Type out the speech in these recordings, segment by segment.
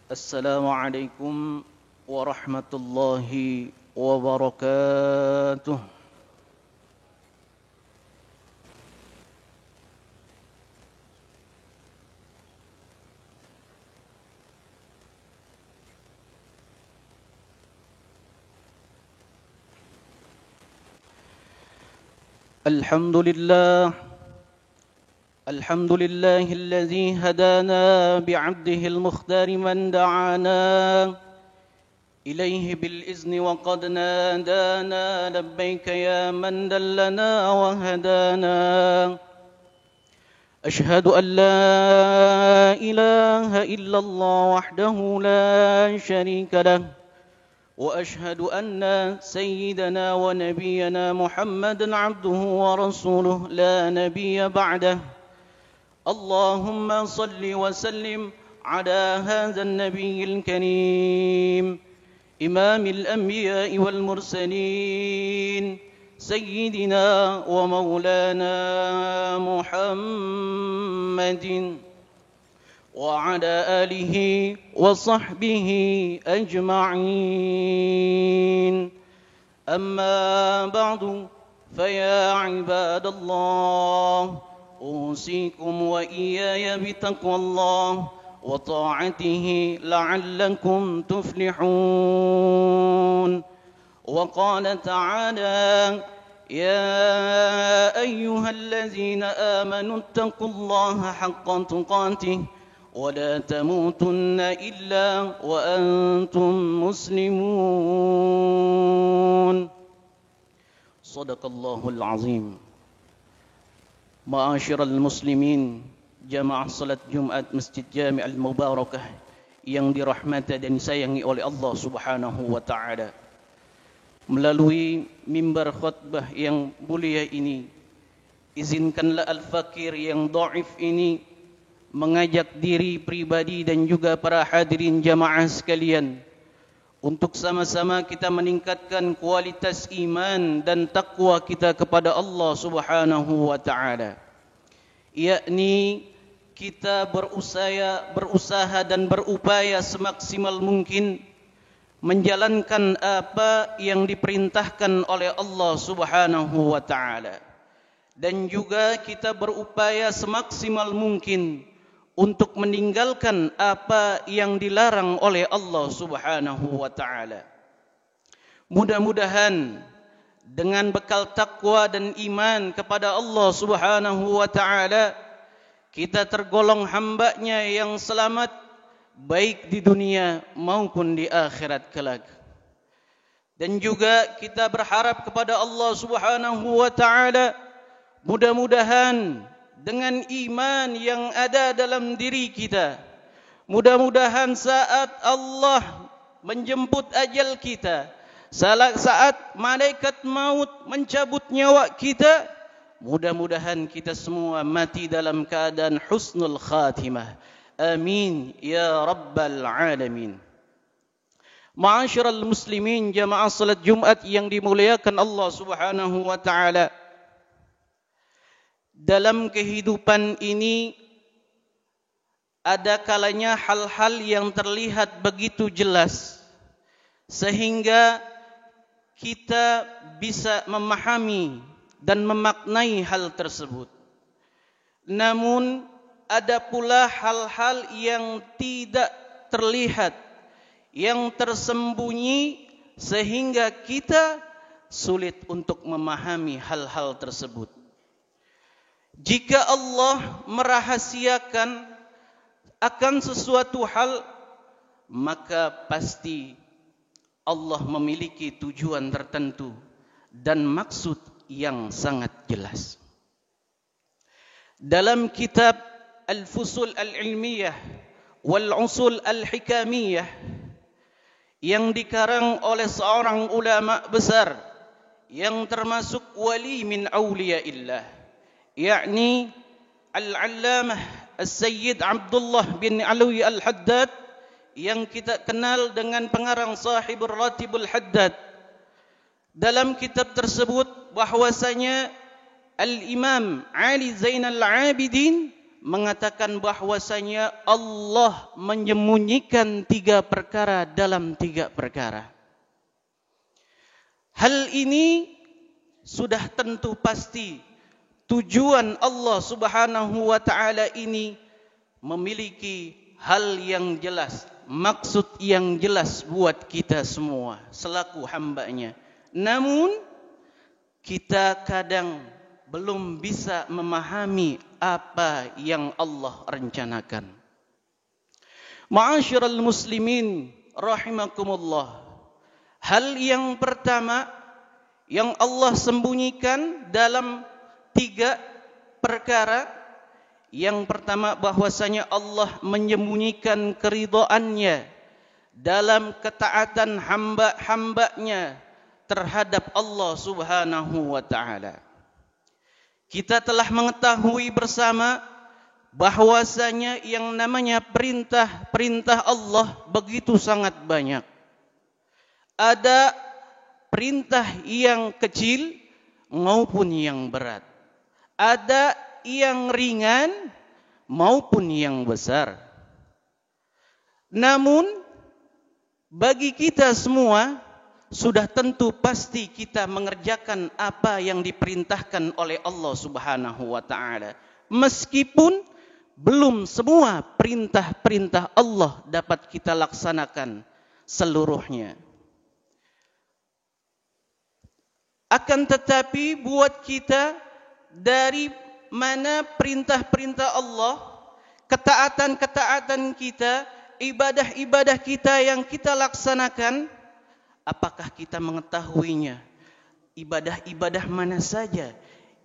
Assalamualaikum warahmatullahi wabarakatuh. Alhamdulillah. الحمد لله الذي هدانا بعبده المختار من دعانا إليه بالإذن وقد نادانا لبيك يا من دلنا وهدانا أشهد أن لا إله إلا الله وحده لا شريك له وأشهد أن سيدنا ونبينا محمدا عبده ورسوله لا نبي بعده اللهم صل وسلم على هذا النبي الكريم إمام الأنبياء والمرسلين سيدنا ومولانا محمد وعلى آله وصحبه أجمعين أما بعد فيا عباد الله أوصيكم وإياي بتقوى الله وطاعته لعلكم تفلحون وقال تعالى يا أيها الذين آمنوا اتقوا الله حق تقاته ولا تموتن إلا وأنتم مسلمون صدق الله العظيم. Ma'asyiral muslimin, jamaah salat Jumat Masjid Jami' Al-Mubarakah yang dirahmati dan disayangi oleh Allah Subhanahu wa taala. Melalui mimbar khutbah yang mulia ini, izinkanlah al-fakir yang dhaif ini mengajak diri pribadi dan juga para hadirin jamaah sekalian untuk sama-sama kita meningkatkan kualitas iman dan takwa kita kepada Allah Subhanahu wa taala. Yakni kita berusaha dan berupaya semaksimal mungkin menjalankan apa yang diperintahkan oleh Allah Subhanahu wa taala. Dan juga kita berupaya semaksimal mungkin untuk meninggalkan apa yang dilarang oleh Allah Subhanahu wa taala. Mudah-mudahan dengan bekal takwa dan iman kepada Allah Subhanahu wa taala kita tergolong hamba-Nya yang selamat baik di dunia maupun di akhirat kelak. Dan juga kita berharap kepada Allah Subhanahu wa taala mudah-mudahan dengan iman yang ada dalam diri kita, mudah-mudahan saat Allah menjemput ajal kita, saat malaikat maut mencabut nyawa kita, mudah-mudahan kita semua mati dalam keadaan husnul khatimah. Amin ya rabbal alamin. Ma'asyiral muslimin, jamaah salat Jumat yang dimuliakan Allah Subhanahu wa taala. Dalam kehidupan ini ada kalanya hal-hal yang terlihat begitu jelas sehingga kita bisa memahami dan memaknai hal tersebut. Namun ada pula hal-hal yang tidak terlihat, yang tersembunyi sehingga kita sulit untuk memahami hal-hal tersebut. Jika Allah merahasiakan akan sesuatu hal, maka pasti Allah memiliki tujuan tertentu dan maksud yang sangat jelas. Dalam kitab Al-Fusul Al-Ilmiyah Wal-Usul Al-Hikamiyah yang dikarang oleh seorang ulama besar yang termasuk wali min awliyaillah, yakni Al-Allamah As-Sayyid Abdullah bin Alwi Al-Haddad, yang kita kenal dengan pengarang Sahibur Ratibul Haddad. Dalam kitab tersebut bahwasanya Al-Imam Ali Zainal Abidin mengatakan bahwasanya Allah menyembunyikan 3 perkara dalam 3 perkara. Hal ini sudah tentu pasti tujuan Allah Subhanahu wa taala ini memiliki hal yang jelas, maksud yang jelas buat kita semua selaku hamba-Nya. Namun kita kadang belum bisa memahami apa yang Allah rencanakan. Ma'asyiral muslimin rahimakumullah. Hal yang pertama yang Allah sembunyikan dalam 3 perkara. Yang pertama bahwasanya Allah menyembunyikan keridhaannya dalam ketaatan hamba-hambanya terhadap Allah Subhanahu wa taala. Kita telah mengetahui bersama bahwasanya yang namanya perintah-perintah Allah begitu sangat banyak. Ada perintah yang kecil maupun yang berat. Ada yang ringan maupun yang besar. Namun bagi kita semua sudah tentu pasti kita mengerjakan apa yang diperintahkan oleh Allah Subhanahu wa taala. Meskipun belum semua perintah-perintah Allah dapat kita laksanakan seluruhnya. Akan tetapi buat kita dari mana perintah-perintah Allah, ketaatan-ketaatan kita, ibadah-ibadah kita yang kita laksanakan, apakah kita mengetahuinya? Ibadah-ibadah mana saja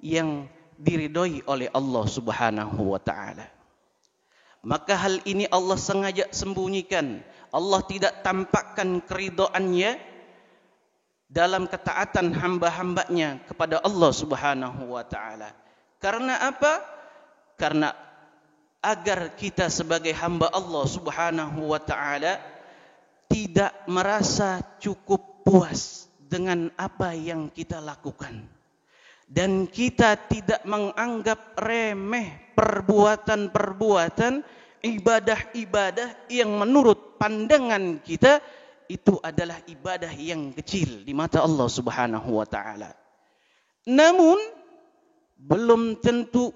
yang diridhoi oleh Allah Subhanahu wa taala? Maka hal ini Allah sengaja sembunyikan. Allah tidak tampakkan keridhaannya dalam ketaatan hamba-hambanya kepada Allah Subhanahu wa taala. Karena apa? Karena agar kita sebagai hamba Allah Subhanahu wa taala tidak merasa cukup puas dengan apa yang kita lakukan. Dan kita tidak menganggap remeh perbuatan-perbuatan, ibadah-ibadah yang menurut pandangan kita itu adalah ibadah yang kecil di mata Allah Subhanahu wa taala. Namun belum tentu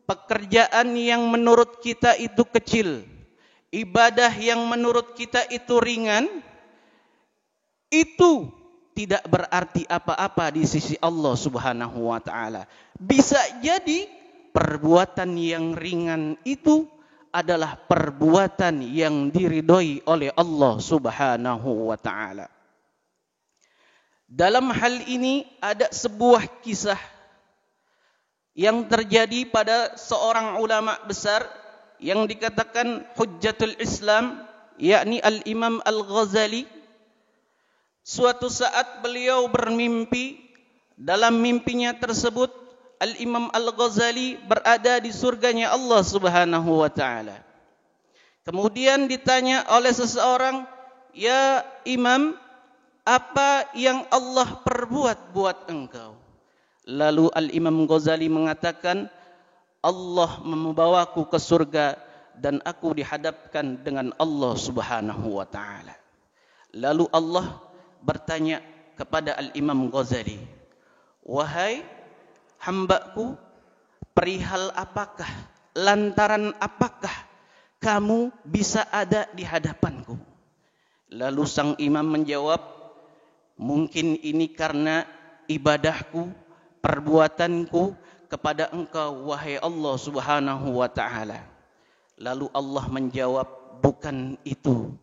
pekerjaan yang menurut kita itu kecil, ibadah yang menurut kita itu ringan, itu tidak berarti apa-apa di sisi Allah Subhanahu wa taala. Bisa jadi perbuatan yang ringan itu adalah perbuatan yang diridhoi oleh Allah Subhanahu wa taala. Dalam hal ini ada sebuah kisah yang terjadi pada seorang ulama besar yang dikatakan Hujjatul Islam, yakni Al-Imam Al-Ghazali. Suatu saat beliau bermimpi, dalam mimpinya tersebut Al-Imam Al-Ghazali berada di surganya Allah Subhanahu wa taala. Kemudian ditanya oleh seseorang, "Ya Imam, apa yang Allah perbuat buat engkau?" Lalu Al-Imam Ghazali mengatakan, "Allah membawaku ke surga dan aku dihadapkan dengan Allah Subhanahu wa taala." Lalu Allah bertanya kepada Al-Imam Ghazali, "Wahai hambaku, perihal apakah, lantaran apakah kamu bisa ada di hadapanku?" Lalu sang imam menjawab, "Mungkin ini karena ibadahku, perbuatanku kepada engkau, wahai Allah Subhanahu wa ta'ala." Lalu Allah menjawab, "Bukan itu,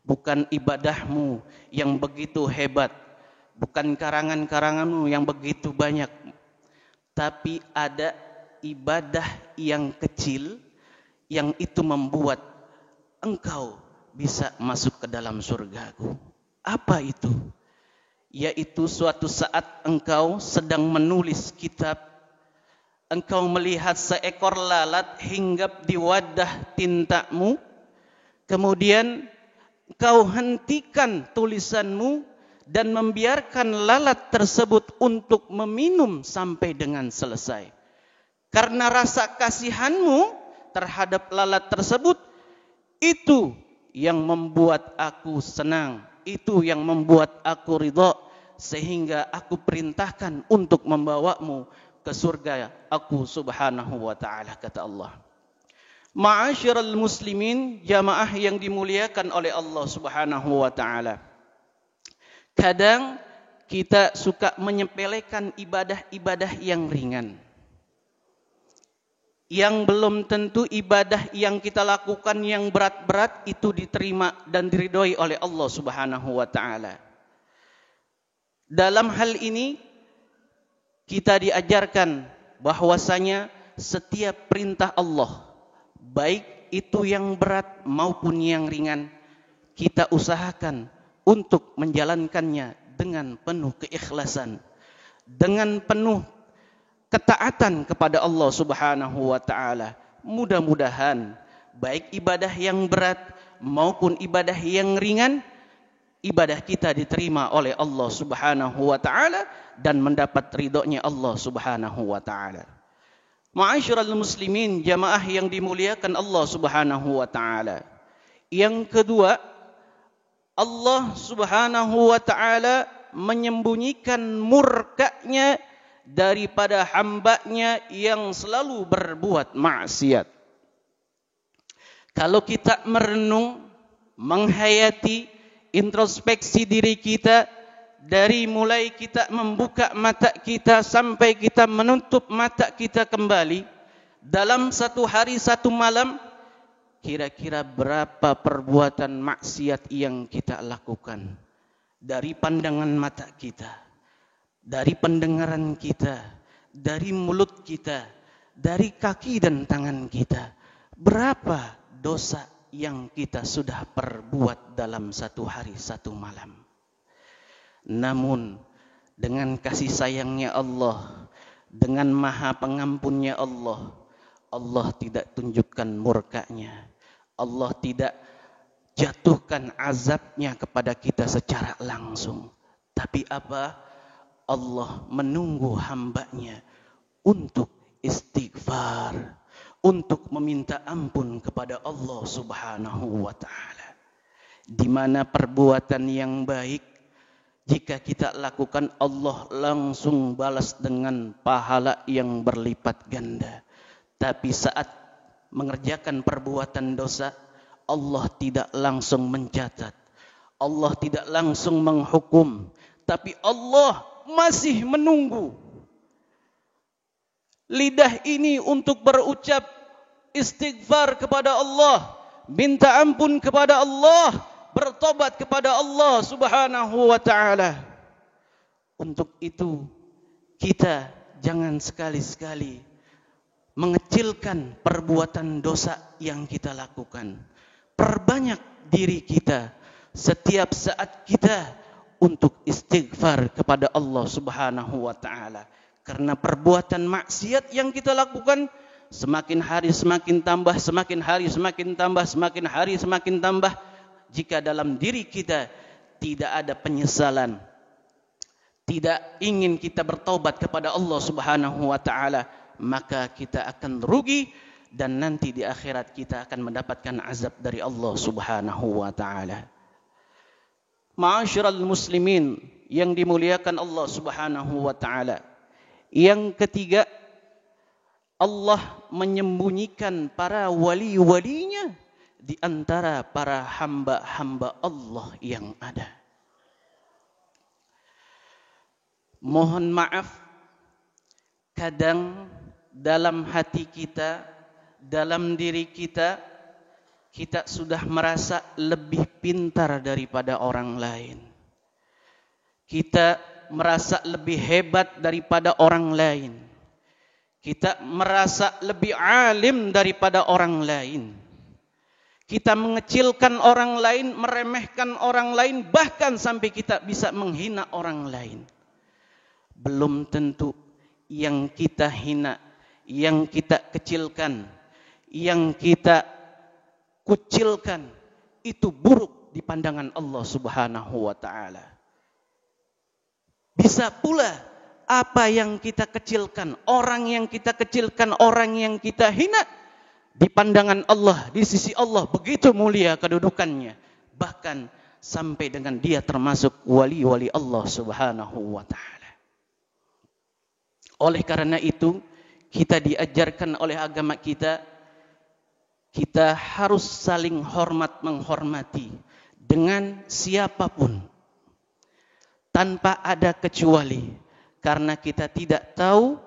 bukan ibadahmu yang begitu hebat, bukan karangan-karanganmu yang begitu banyak, tapi ada ibadah yang kecil yang itu membuat engkau bisa masuk ke dalam surgaku." Apa itu? Yaitu suatu saat engkau sedang menulis kitab, engkau melihat seekor lalat hinggap di wadah tintamu, kemudian engkau hentikan tulisanmu dan membiarkan lalat tersebut untuk meminum sampai dengan selesai. Karena rasa kasihanmu, terhadap lalat tersebut, itu yang membuat aku senang, itu yang membuat aku ridha, sehingga aku perintahkan untuk membawamu ke surga aku subhanahu wa ta'ala, kata Allah. Ma'asyiral muslimin, jamaah yang dimuliakan oleh Allah subhanahu wa ta'ala. Kadang kita suka menyepelekan ibadah-ibadah yang ringan, yang belum tentu ibadah yang kita lakukan yang berat-berat itu diterima dan diridhoi oleh Allah subhanahu wa ta'ala. Dalam hal ini kita diajarkan bahwasanya setiap perintah Allah, baik itu yang berat maupun yang ringan, kita usahakan untuk menjalankannya dengan penuh keikhlasan, dengan penuh ketaatan kepada Allah subhanahu wa ta'ala. Mudah-mudahan baik ibadah yang berat maupun ibadah yang ringan, ibadah kita diterima oleh Allah subhanahu wa ta'ala dan mendapat ridhonya Allah subhanahu wa ta'ala. Ma'asyiral muslimin, jamaah yang dimuliakan Allah subhanahu wa ta'ala. Yang kedua, Allah subhanahu wa ta'ala menyembunyikan murkanya daripada hambanya yang selalu berbuat maksiat. Kalau kita merenung, menghayati, introspeksi diri kita, dari mulai kita membuka mata kita sampai kita menutup mata kita kembali, dalam satu hari satu malam, kira-kira berapa perbuatan maksiat yang kita lakukan? Dari pandangan mata kita, dari pendengaran kita, dari mulut kita, dari kaki dan tangan kita. Berapa dosa yang kita sudah perbuat dalam satu hari satu malam? Namun dengan kasih sayangnya Allah, dengan maha pengampunnya Allah, Allah tidak tunjukkan murkanya. Allah tidak jatuhkan azabnya kepada kita secara langsung. Tapi apa? Allah menunggu hambanya untuk istighfar, untuk meminta ampun kepada Allah subhanahu wa ta'ala. Di mana perbuatan yang baik, jika kita lakukan, Allah langsung balas dengan pahala yang berlipat ganda. Tapi saat mengerjakan perbuatan dosa, Allah tidak langsung mencatat, Allah tidak langsung menghukum, tapi Allah masih menunggu lidah ini untuk berucap istighfar kepada Allah, minta ampun kepada Allah, bertobat kepada Allah subhanahu wa ta'ala. Untuk itu kita jangan sekali-sekali mengecilkan perbuatan dosa yang kita lakukan. Perbanyak diri kita setiap saat kita untuk istighfar kepada Allah subhanahu wa ta'ala. Karena perbuatan maksiat yang kita lakukan semakin hari semakin tambah, semakin hari semakin tambah, semakin hari semakin tambah. Jika dalam diri kita tidak ada penyesalan, tidak ingin kita bertaubat kepada Allah subhanahu wa ta'ala, maka kita akan rugi dan nanti di akhirat kita akan mendapatkan azab dari Allah subhanahu wa ta'ala. Ma'asyiral muslimin yang dimuliakan Allah subhanahu wa ta'ala. Yang ketiga, Allah menyembunyikan para wali-walinya di antara para hamba-hamba Allah yang ada. Mohon maaf, kadang dalam hati kita, dalam diri kita, kita sudah merasa lebih pintar daripada orang lain. Kita merasa lebih hebat daripada orang lain. Kita merasa lebih alim daripada orang lain. Kita mengecilkan orang lain, meremehkan orang lain, bahkan sampai kita bisa menghina orang lain. Belum tentu yang kita hina, yang kita kecilkan, yang kita kucilkan itu buruk di pandangan Allah subhanahu wa ta'ala. Bisa pula apa yang kita kecilkan, orang yang kita kecilkan, orang yang kita hina, di pandangan Allah, di sisi Allah begitu mulia kedudukannya, bahkan sampai dengan dia termasuk wali-wali Allah Subhanahu wa taala. Oleh karena itu, kita diajarkan oleh agama kita harus saling hormat menghormati dengan siapapun tanpa ada kecuali, karena kita tidak tahu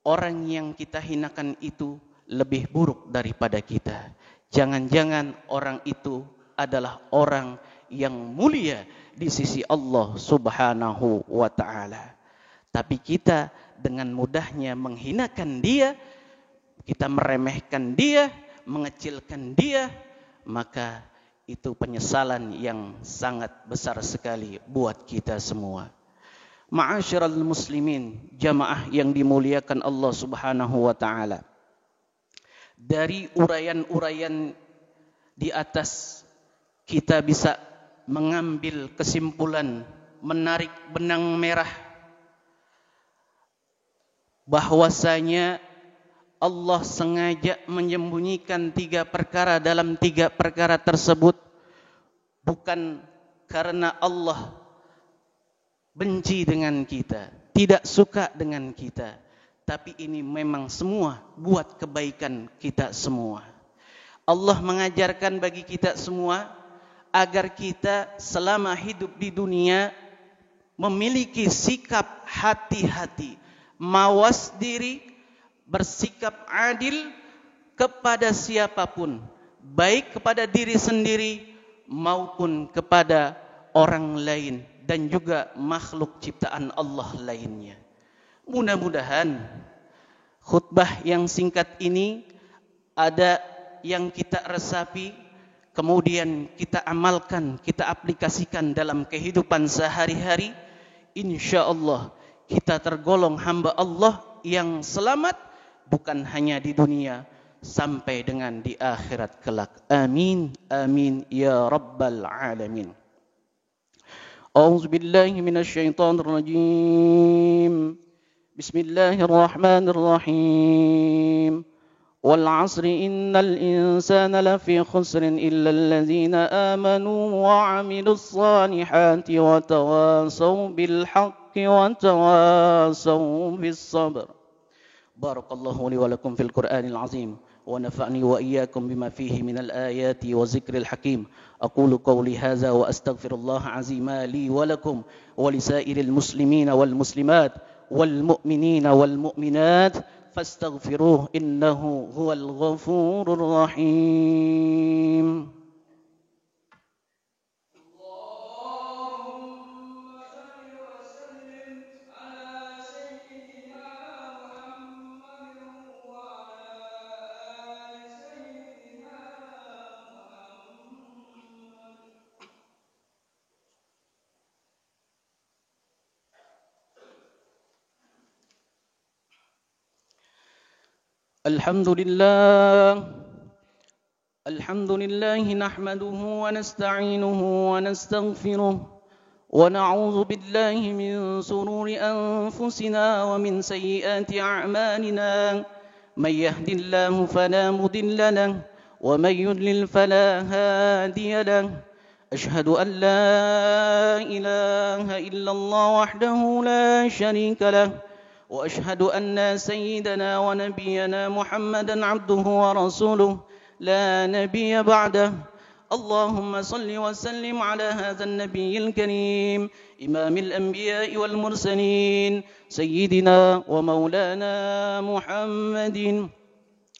orang yang kita hinakan itu lebih buruk daripada kita. Jangan-jangan orang itu adalah orang yang mulia di sisi Allah Subhanahu wa taala. Tapi kita dengan mudahnya menghinakan dia, kita meremehkan dia, mengecilkan dia, maka itu penyesalan yang sangat besar sekali buat kita semua. Ma'asyiral muslimin, jamaah yang dimuliakan Allah Subhanahu wa taala. Dari uraian-uraian di atas kita bisa mengambil kesimpulan, menarik benang merah bahwasanya Allah sengaja menyembunyikan 3 perkara dalam 3 perkara tersebut bukan karena Allah benci dengan kita, tidak suka dengan kita, tapi ini memang semua buat kebaikan kita semua. Allah mengajarkan bagi kita semua agar kita selama hidup di dunia memiliki sikap hati-hati, mawas diri, bersikap adil kepada siapapun, baik kepada diri sendiri maupun kepada orang lain dan juga makhluk ciptaan Allah lainnya. Mudah-mudahan khutbah yang singkat ini ada yang kita resapi, kemudian kita amalkan, kita aplikasikan dalam kehidupan sehari-hari. Insyaallah kita tergolong hamba Allah yang selamat, bukan hanya di dunia, sampai dengan di akhirat kelak. Amin, amin, ya rabbal alamin. A'udzu billahi minasyaitonir rajim. Bismillahirrahmanirrahim. Wal 'asri innal insana lafi khusrin illa allazina amanu wa 'amilus salihati wa tawasaw bil haqqi wa tawasaw bis sabr. Barakallahu li wa lakum fil Qur'anil 'azim wa nafa'ni wa iyyakum bima fihi minal ayati wa zikril hakim. Aqulu qawli hadza wa astaghfirullah 'azima li wa lakum wa lisairil muslimina wal muslimat wal mu'minina wal mu'minat fastaghfiruhu innahu huwal ghafurur rahim. الحمد لله نحمده ونستعينه ونستغفره ونعوذ بالله من شرور أنفسنا ومن سيئات أعمالنا من يهد الله فلا مضل له ومن يضلل فلا هادي له أشهد أن لا إله إلا الله وحده لا شريك له وأشهد أن سيدنا ونبينا محمدا عبده ورسوله لا نبي بعده. اللهم صل وسلم على هذا النبي الكريم إمام الأنبياء والمرسلين سيدنا ومولانا محمد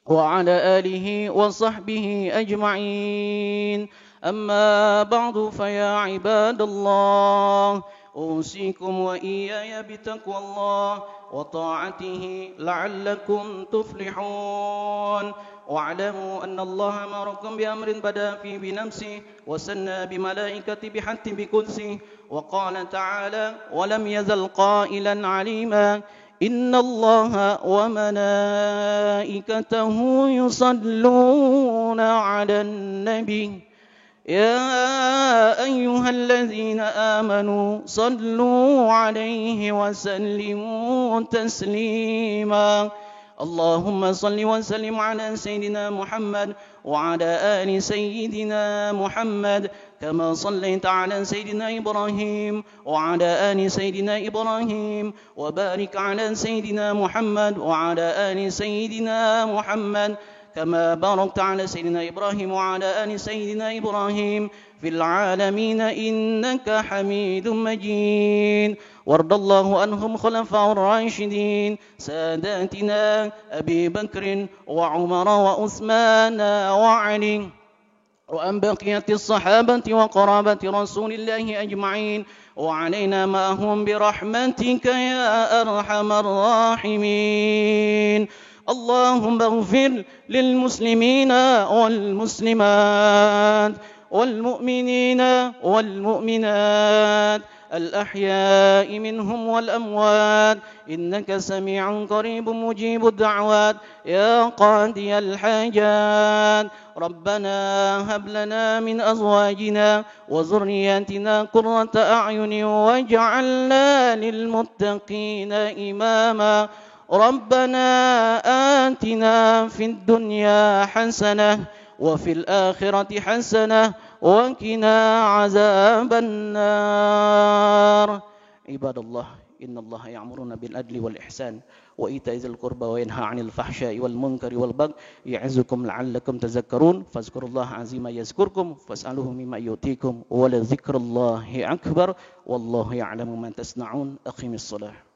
وعلى آله وصحبه أجمعين. أما بعد فيا عباد الله أوصيكم وإياي بتقوى الله وطاعته لعلكم تفلحون. واعلموا أن الله أمركم بأمر بدأ فيه بنفسه وسنى بملائكته بحتى بقدسه وقال تعالى ولم يزل قائلا عليما إن الله وملائكته يصلون على النبي يا أيها الذين آمنوا صلوا عليه وسلموا تسليما. اللهم صل وسلم على سيدنا محمد وعلى آل سيدنا محمد كما صليت على سيدنا إبراهيم وعلى آل سيدنا إبراهيم وبارك على سيدنا محمد وعلى آل سيدنا محمد كما باركت على سيدنا إبراهيم وعلى آل سيدنا إبراهيم في العالمين إنك حميد مجيد. وارض الله عنهم خلفاء الراشدين ساداتنا أبي بكر وعمر وعثمان وعلي وأن بقية الصحابة وقرابة رسول الله أجمعين وعلينا معهم برحمتك يا أرحم الراحمين. اللهم اغفر للمسلمين والمسلمات والمؤمنين والمؤمنات الأحياء منهم والأموات إنك سميع قريب مجيب الدعوات يا قاضي الحاجات. ربنا هب لنا من أزواجنا وذرياتنا قرة أعين واجعلنا للمتقين إماما. ربنا آتنا في الدنيا حسنة وفي الآخرة حسنة وقنا عذاب النار. عباد الله إن الله يأمرنا بالعدل والإحسان وإيتاء ذي القربى وينهى عن الفحشاء والمنكر والبغي يعظكم لعلكم تذكرون فاذكروا الله عظيما يذكركم فاسألوه مما يؤتيكم ولذكر الله أكبر والله يعلم ما تصنعون. أقم الصلاة.